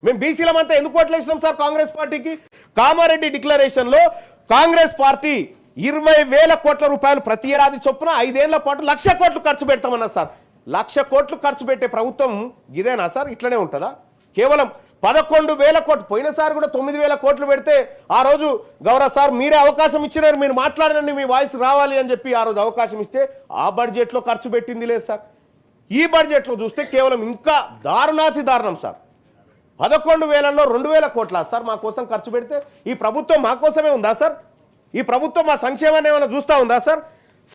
మేము బీసీలమంతా ఎందుకు ఓట్లేసినాం సార్ కాంగ్రెస్ పార్టీకి? కామారెడ్డి డిక్లరేషన్ లో కాంగ్రెస్ పార్టీ 20,000 కోట్ల రూపాయలు ప్రతి ఏడాది చొప్పున 5 ఏళ్ల పాటు 1,00,000 కోట్లు ఖర్చు పెడతామన్నా సార్. 1,00,000 కోట్లు ఖర్చు పెట్టే ప్రభుత్వం ఇదేనా సార్? ఇట్లనే ఉంటుందా? కేవలం 11,000 కోట్లు, పోయినసారి కూడా 9,000 కోట్లు పెడితే ఆ రోజు గౌరవ సార్ మీరే అవకాశం ఇచ్చినారు, మీరు మాట్లాడండి, మీ వాయిస్ రావాలి అని చెప్పి ఆ రోజు అవకాశం ఇస్తే ఆ బడ్జెట్లో ఖర్చు పెట్టింది లేదు సార్. ఈ బడ్జెట్లో చూస్తే కేవలం ఇంకా దారుణాతి దారుణం సార్. 11,000లో 2,000 కోట్ల సార్ మా కోసం ఖర్చు పెడితే ఈ ప్రభుత్వం మా కోసమే ఉందా సార్? ఈ ప్రభుత్వం మా సంక్షేమాన్ని ఏమైనా చూస్తూ ఉందా సార్?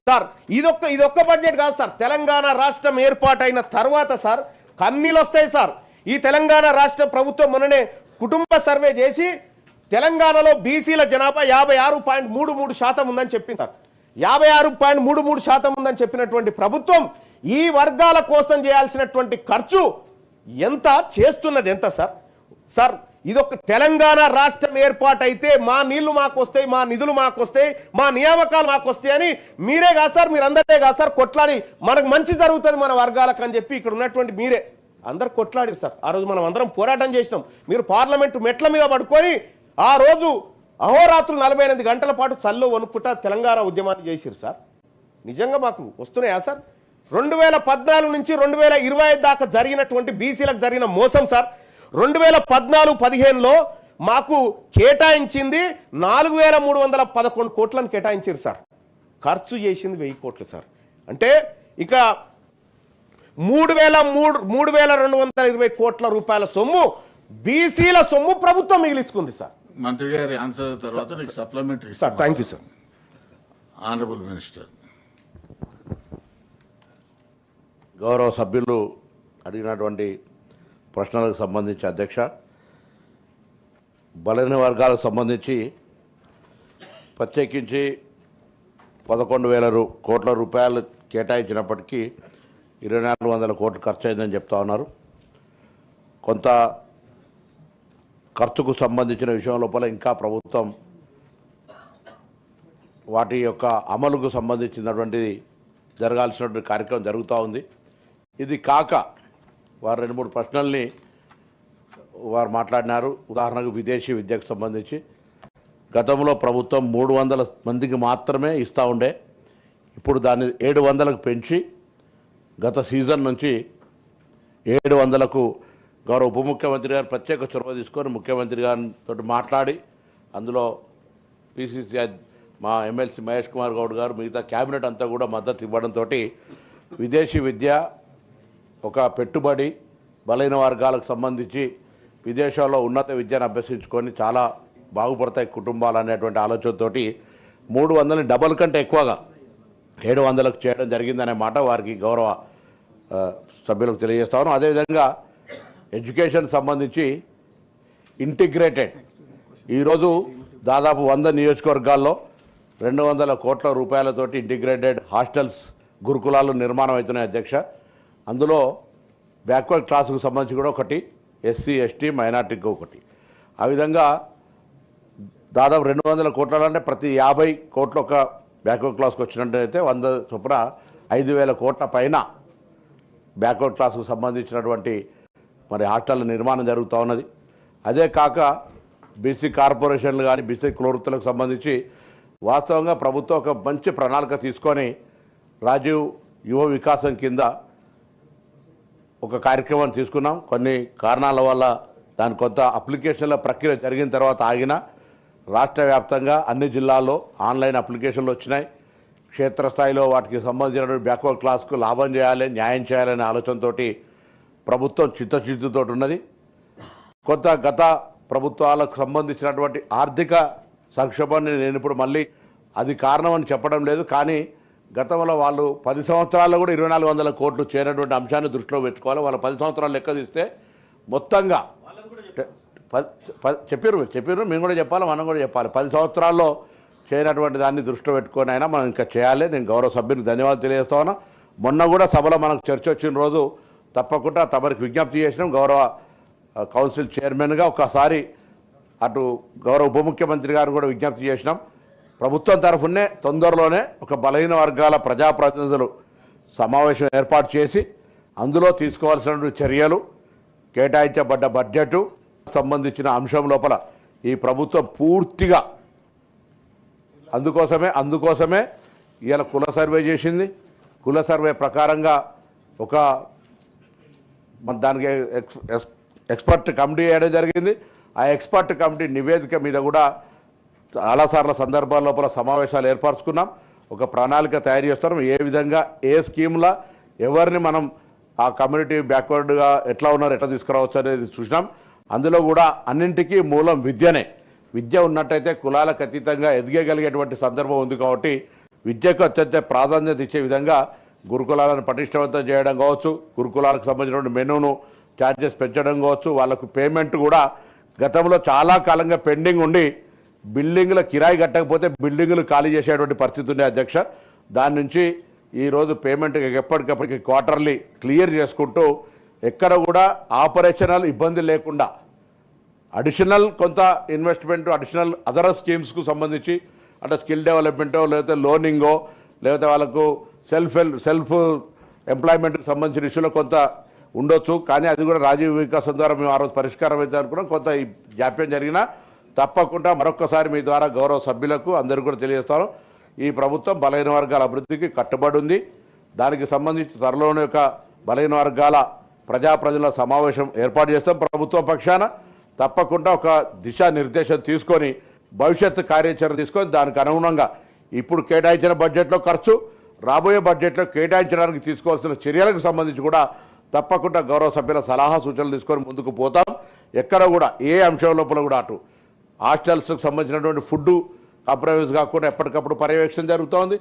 సార్ ఇదొక్క బడ్జెట్ కాదు సార్. తెలంగాణ రాష్ట్రం ఏర్పాటైన తర్వాత సార్ కన్నీళ్ళు వస్తాయి సార్. ఈ తెలంగాణ రాష్ట్ర ప్రభుత్వం మొన్ననే కుటుంబ సర్వే చేసి తెలంగాణలో బీసీల జనాభా 56.33% ఉందని చెప్పింది సార్. 56.33% ఉందని చెప్పినటువంటి ప్రభుత్వం ఈ వర్గాల కోసం చేయాల్సినటువంటి ఖర్చు ఎంత చేస్తున్నది ఎంత సార్? సార్ ఇదొక తెలంగాణ రాష్ట్రం ఏర్పాటైతే మా నీళ్లు మాకు వస్తాయి, మా నిధులు మాకు వస్తాయి, మా నియామకాలు మాకు వస్తాయి అని మీరే కాదు సార్, మీరందరే కాదు సార్ కొట్లాడి మనకు మంచి జరుగుతుంది మన వర్గాలకు అని చెప్పి ఇక్కడ ఉన్నటువంటి మీరే అందరు కొట్లాడి సార్. ఆ రోజు మనం అందరం పోరాటం చేసినాం. మీరు పార్లమెంటు మెట్ల మీద పడుకొని ఆ రోజు అహోరాత్రులు 48 గంటల పాటు చల్లు వణుకుట తెలంగాణ ఉద్యమాన్ని చేసిరు సార్. నిజంగా మాకు వస్తున్నాయా సార్? 2014 నుంచి 2025 దాకా జరిగినటువంటి బీసీలకు జరిగిన మోసం సార్. 2014-15లో మాకు కేటాయించింది 4,311 కోట్లను కేటాయించారు సార్. ఖర్చు చేసింది 1000 కోట్లు సార్. అంటే ఇక 3,220 కోట్ల రూపాయల సొమ్ము బీసీల సొమ్ము ప్రభుత్వం మిగిలించుకుంది సార్. మంత్రి గారి ఆన్సర్ తర్వాత నీకు supplementary sir. Thank you sir. Honourable minister. గౌరవ సభ్యులు అడిగినటువంటి ప్రశ్నలకు సంబంధించి అధ్యక్ష, బలైన వర్గాలకు సంబంధించి ప్రత్యేకించి 11,000 కోట్ల రూపాయలు కేటాయించినప్పటికీ 2,400 కోట్లు ఖర్చు అయిందని చెప్తా ఉన్నారు. కొంత ఖర్చుకు సంబంధించిన విషయం లోపల ఇంకా ప్రభుత్వం వాటి యొక్క అమలుకు సంబంధించినటువంటిది జరగాల్సినటువంటి కార్యక్రమం జరుగుతూ ఉంది. ఇది కాక వారు 2-3 ప్రశ్నల్ని వారు మాట్లాడినారు. ఉదాహరణకు విదేశీ విద్యకు సంబంధించి గతంలో ప్రభుత్వం 300 మందికి మాత్రమే ఇస్తూ ఉండే, ఇప్పుడు దాన్ని 700కు పెంచి గత సీజన్ నుంచి 700కు గౌరవ ఉప ముఖ్యమంత్రి గారు ప్రత్యేక చొరవ తీసుకొని ముఖ్యమంత్రి గారితో మాట్లాడి అందులో పిసిసి మా ఎమ్మెల్సీ మహేష్ కుమార్ గౌడ్ గారు మిగతా క్యాబినెట్ అంతా కూడా మద్దతు ఇవ్వడంతో విదేశీ విద్య ఒక పెట్టుబడి బలైన వర్గాలకు సంబంధించి విదేశాల్లో ఉన్నత విద్యను అభ్యసించుకొని చాలా బాగుపడతాయి కుటుంబాలు అనేటువంటి ఆలోచనతో 300 డబల్ కంటే ఎక్కువగా 700కు చేయడం జరిగిందనే మాట వారికి గౌరవ సభ్యులకు తెలియజేస్తాను. అదేవిధంగా ఎడ్యుకేషన్ సంబంధించి ఇంటిగ్రేటెడ్ ఈరోజు దాదాపు 100 నియోజకవర్గాల్లో 200 కోట్ల రూపాయలతోటి ఇంటిగ్రేటెడ్ హాస్టల్స్ గురుకులాలు నిర్మాణం అవుతున్నాయి అధ్యక్ష. అందులో బ్యాక్వర్డ్ క్లాసుకు సంబంధించి కూడా ఒకటి, ఎస్సీ ఎస్టీ మైనార్టీకి ఒకటి. ఆ విధంగా దాదాపు 200 కోట్ల అంటే ప్రతి 50 కోట్ల ఒక బ్యాక్వర్డ్ క్లాస్కి వచ్చినట్టయితే 100 చొప్పున 5,000 కోట్ల పైన బ్యాక్వర్డ్ క్లాస్కు సంబంధించినటువంటి మరి హాస్టళ్ళ నిర్మాణం జరుగుతూ ఉన్నది. అదే కాక బీసీ కార్పొరేషన్లు కానీ బీసీ కులవృత్తులకు సంబంధించి వాస్తవంగా ప్రభుత్వం ఒక మంచి ప్రణాళిక తీసుకొని రాజీవ్ యువ వికాసం కింద ఒక కార్యక్రమాన్ని తీసుకున్నాం. కొన్ని కారణాల వల్ల దాని కొంత అప్లికేషన్ల ప్రక్రియ జరిగిన తర్వాత ఆగిన రాష్ట్ర వ్యాప్తంగా అన్ని జిల్లాల్లో ఆన్లైన్ అప్లికేషన్లు వచ్చినాయి. క్షేత్రస్థాయిలో వాటికి సంబంధించినటువంటి బ్యాక్వర్డ్ క్లాస్కు లాభం చేయాలి, న్యాయం చేయాలనే ఆలోచనతో ప్రభుత్వం చిత్తశుద్ధితో ఉన్నది. కొంత గత ప్రభుత్వాలకు సంబంధించినటువంటి ఆర్థిక సంక్షోభాన్ని నేను ఇప్పుడు మళ్ళీ అది కారణమని చెప్పడం లేదు, కానీ గతంలో వాళ్ళు 10 సంవత్సరాల్లో కూడా 2,400 కోట్లు చేరినటువంటి అంశాన్ని దృష్టిలో పెట్టుకోవాలి. వాళ్ళ 10 సంవత్సరాలు లెక్క తీస్తే మొత్తంగా చెప్పారు మేము కూడా చెప్పాలి, మనం కూడా చెప్పాలి. 10 సంవత్సరాల్లో చేయనటువంటి దాన్ని దృష్టిలో పెట్టుకొని అయినా మనం ఇంకా చేయాలి. నేను గౌరవ సభ్యునికి ధన్యవాదాలు తెలియజేస్తా ఉన్నా. మొన్న కూడా సభలో మనకు చర్చ వచ్చిన రోజు తప్పకుండా తమరికి విజ్ఞప్తి చేసినాం. గౌరవ కౌన్సిల్ చైర్మన్గా ఒకసారి అటు గౌరవ ఉప ముఖ్యమంత్రి గారిని కూడా విజ్ఞప్తి చేసినాం. ప్రభుత్వం తరఫునే తొందరలోనే ఒక బలహీన వర్గాల ప్రజాప్రతినిధులు సమావేశం ఏర్పాటు చేసి అందులో తీసుకోవాల్సిన చర్యలు, కేటాయించబడ్డ బడ్జెటు, సంబంధించిన అంశం లోపల ఈ ప్రభుత్వం పూర్తిగా అందుకోసమే ఇవాళ కుల సర్వే చేసింది. కుల సర్వే ప్రకారంగా ఒక దానికి ఎక్స్పర్ట్ కమిటీ వేయడం జరిగింది. ఆ ఎక్స్పర్ట్ కమిటీ నివేదిక మీద కూడా చాలాసార్లు సందర్భాల లోపల సమావేశాలు ఏర్పరచుకున్నాం. ఒక ప్రణాళిక తయారు చేస్తున్నాం. ఏ విధంగా ఏ స్కీమ్లా ఎవరిని మనం ఆ కమ్యూనిటీ బ్యాక్వర్డ్గా ఎట్లా ఉన్నారు ఎట్లా తీసుకురావచ్చు అనేది చూసినాం. అందులో కూడా అన్నింటికీ మూలం విద్యనే. విద్య ఉన్నట్టయితే కులాలకు అతీతంగా ఎదిగగలిగేటువంటి సందర్భం ఉంది. కాబట్టి విద్యకు అత్యంత ప్రాధాన్యత ఇచ్చే విధంగా గురుకులాలను పటిష్టవంతం చేయడం కావచ్చు, గురుకులాలకు సంబంధించినటువంటి మెనూను ఛార్జెస్ పెంచడం కావచ్చు, వాళ్ళకు పేమెంట్ కూడా గతంలో చాలా కాలంగా పెండింగ్ ఉండి బిల్డింగ్ల కిరాయి కట్టకపోతే బిల్డింగులు ఖాళీ చేసేటువంటి పరిస్థితి ఉంది అధ్యక్ష. దాని నుంచి ఈరోజు పేమెంట్ ఎప్పటికప్పటికి క్వార్టర్లీ క్లియర్ చేసుకుంటూ ఎక్కడ కూడా ఆపరేషనల్ ఇబ్బంది లేకుండా అడిషనల్ కొంత ఇన్వెస్ట్మెంట్ అడిషనల్ అదర్ స్కీమ్స్కు సంబంధించి అంటే స్కిల్ డెవలప్మెంటో లేకపోతే లోనింగో లేకపోతే వాళ్ళకు సెల్ఫ్ ఎంప్లాయ్మెంట్కి సంబంధించిన ఇష్యూలో కొంత ఉండొచ్చు. కానీ అది కూడా రాజీవ్ వికాసం ద్వారా మేము ఆ రోజు పరిష్కారం అయితే అనుకున్నాం. కొంత ఈ జాప్యం జరిగినా తప్పకుండా మరొక్కసారి మీ ద్వారా గౌరవ సభ్యులకు అందరికీ కూడా తెలియజేస్తాను, ఈ ప్రభుత్వం బలహీన వర్గాల అభివృద్ధికి కట్టుబడి ఉంది. దానికి సంబంధించి త్వరలోనే ఒక బలహీన వర్గాల ప్రజల సమావేశం ఏర్పాటు చేస్తాం. ప్రభుత్వం పక్షాన తప్పకుండా ఒక దిశానిర్దేశం తీసుకొని భవిష్యత్తు కార్యాచరణ తీసుకొని దానికి అనుగుణంగా ఇప్పుడు కేటాయించిన బడ్జెట్లో ఖర్చు, రాబోయే బడ్జెట్లో కేటాయించడానికి తీసుకోవాల్సిన చర్యలకు సంబంధించి కూడా తప్పకుండా గౌరవ సభ్యుల సలహా సూచనలు తీసుకొని ముందుకు పోతాం. ఎక్కడ కూడా ఏ అంశం లోపల కూడా అటు హాస్టల్స్కి సంబంధించినటువంటి ఫుడ్ కాంప్రమైజ్ కాకుండా ఎప్పటికప్పుడు పర్యవేక్షణ జరుగుతోంది.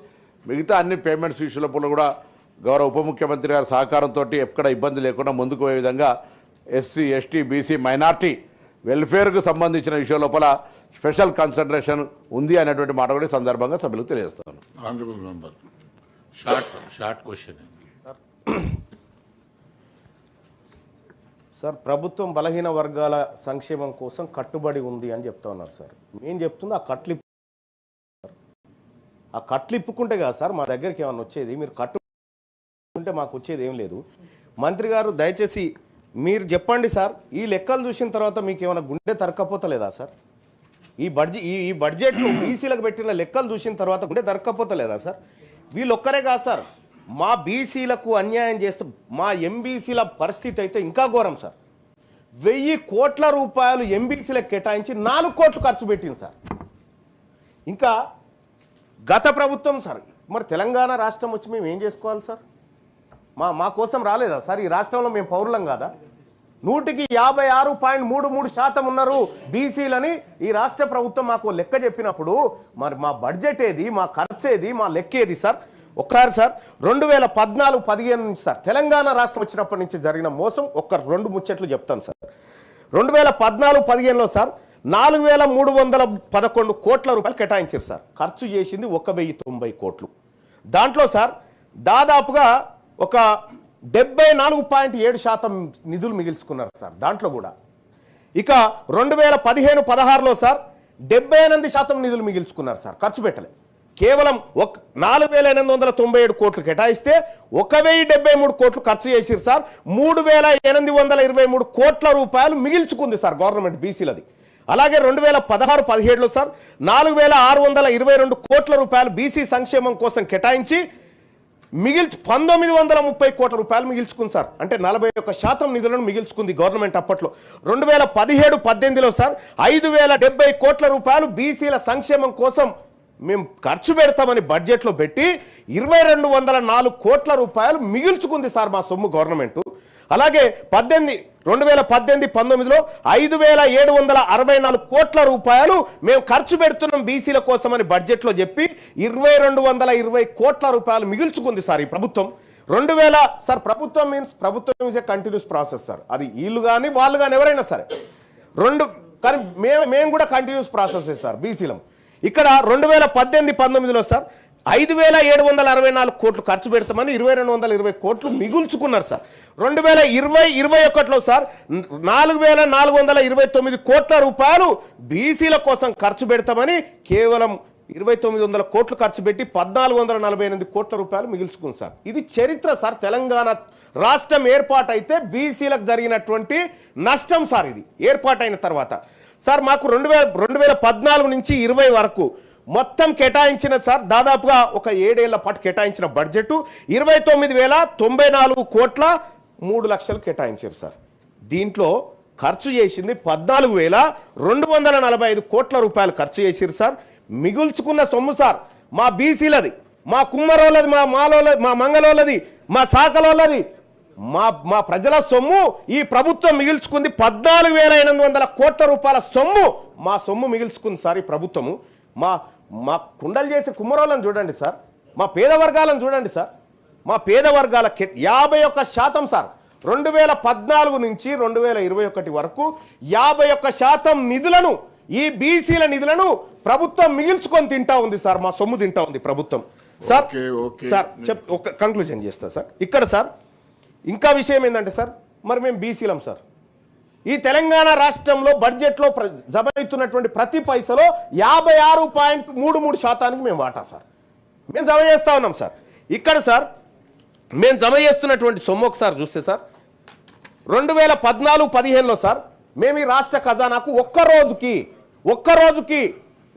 మిగతా అన్ని పేమెంట్స్ ఇష్యూ లోపల కూడా గౌరవ ఉప ముఖ్యమంత్రి గారి సహకారంతో ఎక్కడ ఇబ్బంది లేకుండా ముందుకు పోయే విధంగా ఎస్సీ ఎస్టీ బీసీ మైనార్టీ వెల్ఫేర్కు సంబంధించిన విషయం లోపల స్పెషల్ కన్సిడరేషన్ ఉంది అనేటువంటి మాట కూడా సందర్భంగా సభ్యులకు తెలియజేస్తాను. Honourable member short question. Sir, ప్రభుత్వం బలహీన వర్గాల సంక్షేమం కోసం కట్టుబడి ఉంది అని చెప్తా ఉన్నారు సార్. ఏం చెప్తుంది ఆ కట్లు ఇప్పుకుంటే కదా సార్ మా దగ్గరికి ఏమన్నా వచ్చేది. మీరు కట్టుకుంటే మాకు వచ్చేది ఏం లేదు. మంత్రి గారు దయచేసి మీరు చెప్పండి సార్, ఈ లెక్కలు చూసిన తర్వాత మీకు ఏమైనా గుండె తరక్కపోతలేదా సార్? ఈ బడ్జెట్లో బీసీలకు పెట్టిన లెక్కలు చూసిన తర్వాత గుండె తరక్కపోతలేదా సార్? వీళ్ళు ఒక్కరే కాదు సార్, మా బీసీలకు అన్యాయం చేస్తే మా ఎంబీసీల పరిస్థితి అయితే ఇంకా ఘోరం సార్. 1000 కోట్ల రూపాయలు ఎంబీసీలకు కేటాయించి 4 కోట్లు ఖర్చు పెట్టింది సార్. ఇంకా గత ప్రభుత్వం సార్, మరి తెలంగాణ రాష్ట్రం వచ్చి మేము ఏం చేసుకోవాలి సార్? మా కోసం రాలేదా సార్? ఈ రాష్ట్రంలో మేము పౌరులం కాదా? 156.33% ఉన్నారు బీసీలని ఈ రాష్ట్ర ప్రభుత్వం మాకు లెక్క చెప్పినప్పుడు మరి మా బడ్జెట్ ఏది, మా ఖర్చు ఏది, మా లెక్క ఏది సార్? ఒక్కసారి సార్ 2014-15 నుంచి సార్ తెలంగాణ రాష్ట్రం వచ్చినప్పటి నుంచి జరిగిన మోసం ఒక్క 2 ముచ్చట్లు చెప్తాను సార్. 2014-15లో సార్ 4311 కోట్ల రూపాయలు కేటాయించారు సార్. ఖర్చు చేసింది 1090 కోట్లు. దాంట్లో సార్ దాదాపుగా ఒక 74.7% నిధులు మిగిల్చుకున్నారు సార్. దాంట్లో కూడా ఇక 2015-16లో సార్ 78% నిధులు మిగిల్చుకున్నారు సార్. ఖర్చు పెట్టలే. కేవలం 4897 కోట్లు కేటాయిస్తే 1073 కోట్లు ఖర్చు చేసిరు సార్. 3823 కోట్ల రూపాయలు మిగిల్చుకుంది సార్ గవర్నమెంట్ బీసీలది. అలాగే 2016-17లో సార్ 4622 కోట్ల రూపాయలు బీసీ సంక్షేమం కోసం కేటాయించి 1930 కోట్ల రూపాయలు మిగిల్చుకుంది సార్. అంటే 41% నిధులను మిగిల్చుకుంది గవర్నమెంట్ అప్పట్లో. 2017-18లో సార్ 5070 కోట్ల రూపాయలు బీసీల సంక్షేమం కోసం మేము ఖర్చు పెడతామని బడ్జెట్లో పెట్టి 2204 కోట్ల రూపాయలు మిగిల్చుకుంది సార్ మా సొమ్ము గవర్నమెంట్. అలాగే 2018-19లో 5764 కోట్ల రూపాయలు మేము ఖర్చు పెడుతున్నాం బీసీల కోసమని బడ్జెట్లో చెప్పి 2220 కోట్ల రూపాయలు మిగిల్చుకుంది సార్ ఈ ప్రభుత్వం. 2000 సార్ ప్రభుత్వం మీన్స్ ప్రభుత్వం is a continuous process sir. అది వీళ్ళు కానీ వాళ్ళు కానీ ఎవరైనా సరే కానీ మేము కూడా కంటిన్యూస్ ప్రాసెస్ సార్ బీసీలం. ఇక్కడ 2018-19లో సార్ 5764 కోట్లు ఖర్చు పెడతామని 2220 కోట్లు మిగుల్చుకున్నారు సార్. 2020-21లో సార్ 4429 కోట్ల రూపాయలు బీసీల కోసం ఖర్చు పెడతామని కేవలం 2900 కోట్లు ఖర్చు పెట్టి 1448 కోట్ల రూపాయలు మిగిల్చుకుంది సార్. ఇది చరిత్ర సార్ తెలంగాణ రాష్ట్రం ఏర్పాటైతే బీసీలకు జరిగినటువంటి నష్టం సార్ ఇది ఏర్పాటైన తర్వాత సార్ మాకు 2014 నుంచి 20 వరకు మొత్తం కేటాయించిన సార్ దాదాపుగా ఒక 7 ఏళ్ల పాటు కేటాయించిన బడ్జెట్ 29,094 కోట్ల 3 లక్షలు కేటాయించారు సార్. దీంట్లో ఖర్చు చేసింది 14,245 కోట్ల రూపాయలు ఖర్చు చేసిరు సార్. మిగుల్చుకున్న సొమ్ము సార్ మా బీసీలది, మా కుమ్మరోళ్ళది, మా మాలోళ్ళది, మా మంగళోళ్ళది, మా శాఖలోళ్ళది, మా ప్రజల సొమ్ము ఈ ప్రభుత్వం మిగిల్చుకుంది 14,800 కోట్ల రూపాయల సొమ్ము మా సొమ్ము మిగిల్చుకుంది సార్ ఈ ప్రభుత్వము. మా కుండలు చేసే కుమ్మరోళ్ళని చూడండి సార్, మా పేద వర్గాలను చూడండి సార్. మా పేద వర్గాల 51% సార్ 2014 నుంచి 2021 వరకు 51% నిధులను ఈ బీసీల నిధులను ప్రభుత్వం మిగిల్చుకొని తింటా ఉంది సార్. మా సొమ్ము తింటా ఉంది ప్రభుత్వం సార్. సార్ ఒక కంక్లూజన్ చేస్తా సార్. ఇక్కడ సార్ ఇంకా విషయం ఏంటంటే సార్ మరి మేము బీసీలం సార్. ఈ తెలంగాణ రాష్ట్రంలో బడ్జెట్లో జమ అవుతున్నటువంటి ప్రతి పైసలో 56.33% మేము వాటా సార్ మేము జమ చేస్తా ఉన్నాం సార్. ఇక్కడ సార్ మేము జమ చేస్తున్నటువంటి సొమ్ము ఒకసారి చూస్తే సార్ 2014-15లో సార్ మేము ఈ రాష్ట్ర ఖజానాకు ఒక్క రోజుకి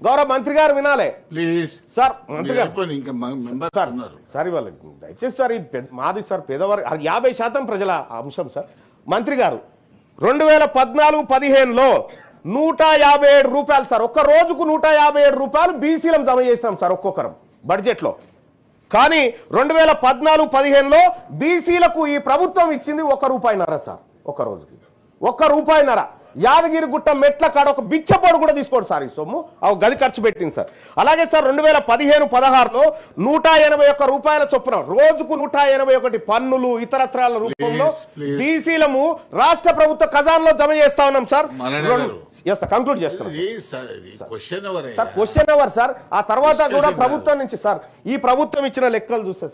గౌరవ మంత్రి గారు వినాలే ప్లీజ్ సార్, మంత్రి గారు సార్ ఇవాళ దయచేసి సార్ మాది సార్ పేదవారు 50% ప్రజల అంశం సార్. మంత్రి గారు 2014-15లో 157 రూపాయలు సార్, ఒక్క రోజుకు 157 రూపాయలు బీసీలం జమ చేసినాం సార్ ఒక్కొక్కరం బడ్జెట్లో. కానీ 2014-15లో బీసీలకు ఈ ప్రభుత్వం ఇచ్చింది ₹1.5 సార్. ఒక్క రోజుకి ₹1.5. యాదగిరి గుట్ట మెట్ల కాడ ఒక బిచ్చపోడు కూడా తీసుకోడు సార్ ఈ సొమ్ము గది ఖర్చు పెట్టింది సార్. అలాగే సార్ 2015-16లో 181 రూపాయల చొప్పున రోజుకు 181 పన్నులు ఇతరత్రాల రూపంలో బీసీలము రాష్ట్ర ప్రభుత్వ ఖజానాలో జమ చేస్తా ఉన్నాం సార్. కంక్లూడ్ చేస్తున్నాం సార్. Question hour sir. ఆ తర్వాత కూడా ప్రభుత్వం నుంచి సార్ ఈ ప్రభుత్వం ఇచ్చిన లెక్కలు చూస్తే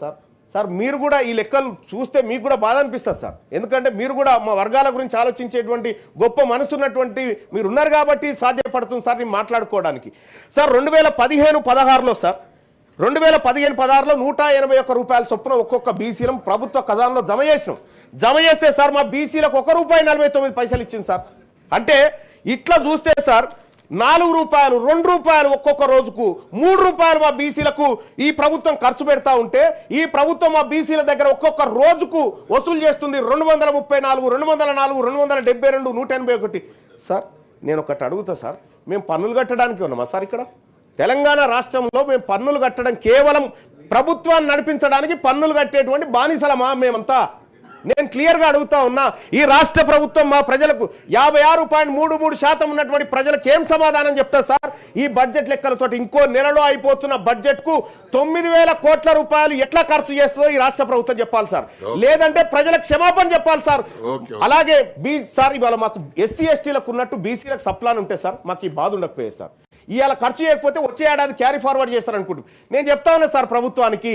సార్ మీరు కూడా ఈ లెక్కలు చూస్తే మీకు కూడా బాధ అనిపిస్తుంది సార్. ఎందుకంటే మీరు కూడా మా వర్గాల గురించి ఆలోచించేటువంటి గొప్ప మనసు ఉన్నటువంటి మీరు ఉన్నారు కాబట్టి సాధ్యపడుతుంది సార్ నేను మాట్లాడుకోవడానికి. సార్ 2015-16లో సార్ 2015-16లో 181 రూపాయల చొప్పున ఒక్కొక్క బీసీలం ప్రభుత్వ ఖజానాలో జమ చేస్తే సార్ మా బీసీలకు ₹1.49 ఇచ్చింది సార్. అంటే ఇట్లా చూస్తే సార్ ₹4, ₹2 ఒక్కొక్క రోజుకు ₹3 మా బీసీలకు ఈ ప్రభుత్వం ఖర్చు పెడతా ఉంటే ఈ ప్రభుత్వం మా బీసీల దగ్గర ఒక్కొక్క రోజుకు వసూలు చేస్తుంది 234, 204, 272, 181. సార్ నేను ఒకటి అడుగుతా సార్, మేము పన్నులు కట్టడానికి ఉన్నామా సార్? ఇక్కడ తెలంగాణ రాష్ట్రంలో మేము పన్నులు కట్టడం కేవలం ప్రభుత్వాన్ని నడిపించడానికి పన్నులు కట్టేటువంటి బానిసలమా మేమంతా? నేను క్లియర్గా అడుగుతా ఉన్నా. ఈ రాష్ట్ర ప్రభుత్వం మా ప్రజలకు 56.33% ఉన్నటువంటి ప్రజలకు ఏం సమాధానం చెప్తారు సార్? ఈ బడ్జెట్ లెక్కలతో ఇంకో నెలలో అయిపోతున్న బడ్జెట్ కు 9,000 కోట్ల రూపాయలు ఎట్లా ఖర్చు చేస్తుందో ఈ రాష్ట్ర ప్రభుత్వం చెప్పాలి సార్. లేదంటే ప్రజలకు క్షమాపణ చెప్పాలి సార్. అలాగే సార్ ఇవాళ మాకు ఎస్సీ ఎస్టీలకు ఉన్నట్టు బీసీలకు సప్లాన్ ఉంటే సార్ మాకు ఈ బాధ ఉండకపోయేది సార్. ఇవాళ ఖర్చు చేయకపోతే వచ్చే ఏడాది క్యారీ ఫార్వర్డ్ చేస్తారనుకుంటున్నాను. నేను చెప్తా ఉన్నా సార్ ప్రభుత్వానికి,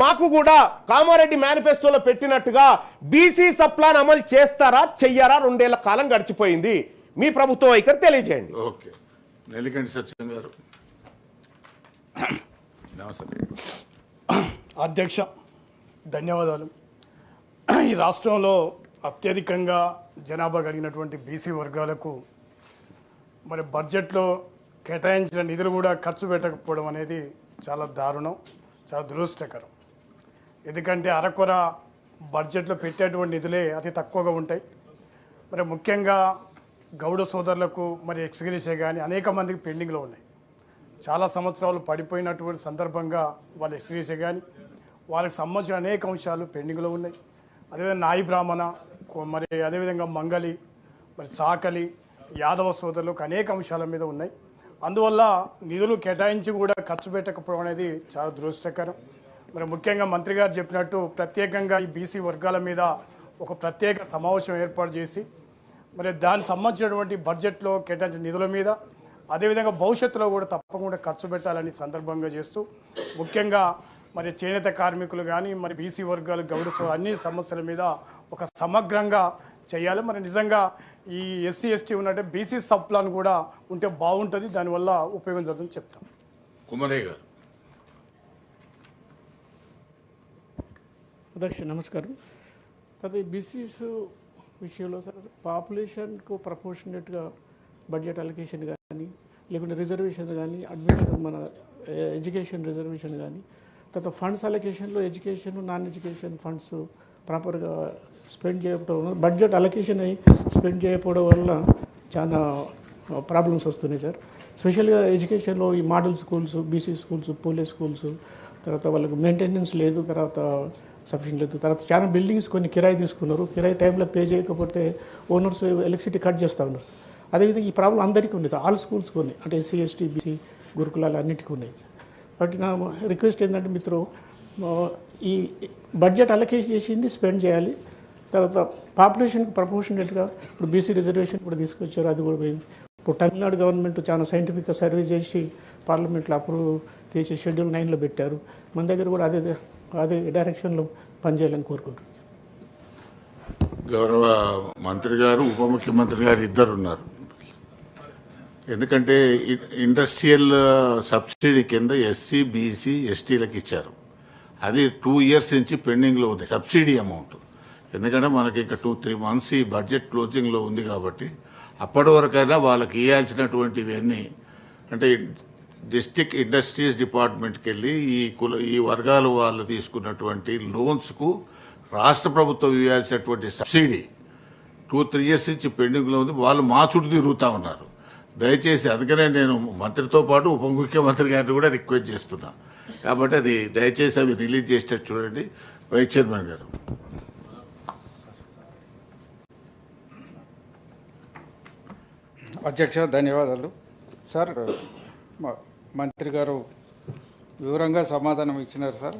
మాకు కూడా కామారెడ్డి మేనిఫెస్టోలో పెట్టినట్టుగా బీసీ సప్లాన్ అమలు చేస్తారా చెయ్యారా? 2 ఏళ్ల కాలం గడిచిపోయింది. మీ ప్రభుత్వ వైఖరి తెలియజేయండి. ఓకే, నెల్లికంటి సత్యం గారు. అధ్యక్ష ధన్యవాదాలు. ఈ రాష్ట్రంలో అత్యధికంగా జనాభా కలిగినటువంటి బీసీ వర్గాలకు మరి బడ్జెట్లో కేటాయించిన నిధులు కూడా ఖర్చు పెట్టకపోవడం అనేది చాలా దారుణం, చాలా దురదృష్టకరం. ఎందుకంటే అరకొర బడ్జెట్లో పెట్టేటువంటి నిధులే అతి తక్కువగా ఉంటాయి. మరి ముఖ్యంగా గౌడ సోదరులకు మరి ఎక్స్గ్రేషియా కానీ అనేక మందికి పెండింగ్లో ఉన్నాయి. చాలా సంవత్సరాలు పడిపోయినటువంటి సందర్భంగా వాళ్ళ ఎక్స్గ్రేషియా కానీ వాళ్ళకి సంబంధించిన అనేక అంశాలు పెండింగ్లో ఉన్నాయి. అదేవిధంగా నాయి బ్రాహ్మణ, మరి అదేవిధంగా మంగలి, మరి చాకలి, యాదవ సోదరులకు అనేక అంశాల మీద ఉన్నాయి. అందువల్ల నిధులు కేటాయించి కూడా ఖర్చు పెట్టకపోవడం అనేది చాలా దురదృష్టకరం. మరి ముఖ్యంగా మంత్రి గారు చెప్పినట్టు ప్రత్యేకంగా ఈ బీసీ వర్గాల మీద ఒక ప్రత్యేక సమావేశం ఏర్పాటు చేసి మరి దానికి సంబంధించినటువంటి బడ్జెట్లో కేటాయించిన నిధుల మీద అదేవిధంగా భవిష్యత్తులో కూడా తప్పకుండా ఖర్చు పెట్టాలని సందర్భంగా చేస్తూ ముఖ్యంగా మరి చేనేత కార్మికులు కానీ మరి బీసీ వర్గాలు గౌడ అన్ని సమస్యల మీద ఒక సమగ్రంగా చేయాలి. మరి నిజంగా ఈ ఎస్సీ ఎస్టీ ఉన్నట్టే బీసీ సబ్ ప్లాన్ కూడా ఉంటే బాగుంటుంది, దానివల్ల ఉపయోగం జరుగుతుందని చెప్తాం. కుమరయ్య గారు. అధ్యక్ష నమస్కారం. అది బీసీస్ విషయంలో సార్ పాపులేషన్కు ప్రపోర్షనేట్గా బడ్జెట్ అలొకేషన్ కానీ లేకుంటే రిజర్వేషన్ కానీ అడ్మిషన్ మన ఎడ్యుకేషన్ రిజర్వేషన్ కానీ తర్వాత ఫండ్స్ అలొకేషన్లో ఎడ్యుకేషన్ నాన్ ఎడ్యుకేషన్ ఫండ్స్ ప్రాపర్గా స్పెండ్ చేయకపోవడం వల్ల బడ్జెట్ అలొకేషన్ అయ్యి స్పెండ్ చేయకపోవడం వల్ల చాలా ప్రాబ్లమ్స్ వస్తున్నాయి సార్. స్పెషల్గా ఎడ్యుకేషన్లో ఈ model schools, BC schools, police schools, తర్వాత వాళ్ళకి మెయింటెనెన్స్ లేదు, తర్వాత సఫిషియెంట్ లేదు, తర్వాత చాలా బిల్డింగ్స్ కొన్ని కిరాయి తీసుకున్నారు, కిరాయి టైంలో పే చేయకపోతే ఓనర్స్ ఎలక్ట్రిసిటీ కట్ చేస్తూ ఉన్నారు. అదేవిధంగా ఈ ప్రాబ్లం అందరికీ ఉంది, ఆల్ స్కూల్స్కి ఉన్నాయి, అంటే ఎస్సీ ఎస్టీ బీసీ గురుకులాలు అన్నిటికీ ఉన్నాయి. బట్ నా రిక్వెస్ట్ ఏంటంటే మిత్రు, ఈ బడ్జెట్ అలొకేషన్ చేసింది స్పెండ్ చేయాలి. తర్వాత పాపులేషన్కి ప్రపోర్షనేట్గా ఇప్పుడు బీసీ రిజర్వేషన్ కూడా తీసుకొచ్చారు, అది కూడా పోయింది. ఇప్పుడు తమిళనాడు గవర్నమెంట్ చాలా సైంటిఫిక్గా సర్వే చేసి పార్లమెంట్లో అప్రూవ్ చేసి షెడ్యూల్ 9లో పెట్టారు. మన దగ్గర కూడా అదే డైరెక్షన్లో పనిచేయాలని కోరుకుంటున్నాను. గౌరవ మంత్రి గారు, ఉప ముఖ్యమంత్రి గారు ఇద్దరు ఉన్నారు. ఎందుకంటే ఇండస్ట్రియల్ సబ్సిడీ కింద ఎస్సీ బీసీ ఎస్టీలకు ఇచ్చారు. అది 2 years నుంచి పెండింగ్లో ఉంది సబ్సిడీ అమౌంట్. ఎందుకంటే మనకి ఇంకా 2-3 months ఈ బడ్జెట్ క్లోజింగ్లో ఉంది కాబట్టి అప్పటి వరకైనా వాళ్ళకి ఇవ్వాల్సినటువంటివి అన్నీ, అంటే డిస్ట్రిక్ట్ ఇండస్ట్రీస్ డిపార్ట్మెంట్కి వెళ్ళి ఈ వర్గాల వాళ్ళు తీసుకున్నటువంటి లోన్స్కు రాష్ట్ర ప్రభుత్వం ఇవ్వాల్సినటువంటి సబ్సిడీ 2-3 years నుంచి పెండింగ్లో ఉంది. వాళ్ళు మా చుట్టూ తిరుగుతూ ఉన్నారు. దయచేసి అందుకనే నేను మంత్రితో పాటు ఉప ముఖ్యమంత్రి గారిని కూడా రిక్వెస్ట్ చేస్తున్నా. కాబట్టి అది దయచేసి అవి రిలీజ్ చేసేటట్టు చూడండి. వైస్ చైర్మన్ గారు. అధ్యక్ష, ధన్యవాదాలు సార్. మంత్రి గారు వివరంగా సమాధానం ఇచ్చినారు సార్.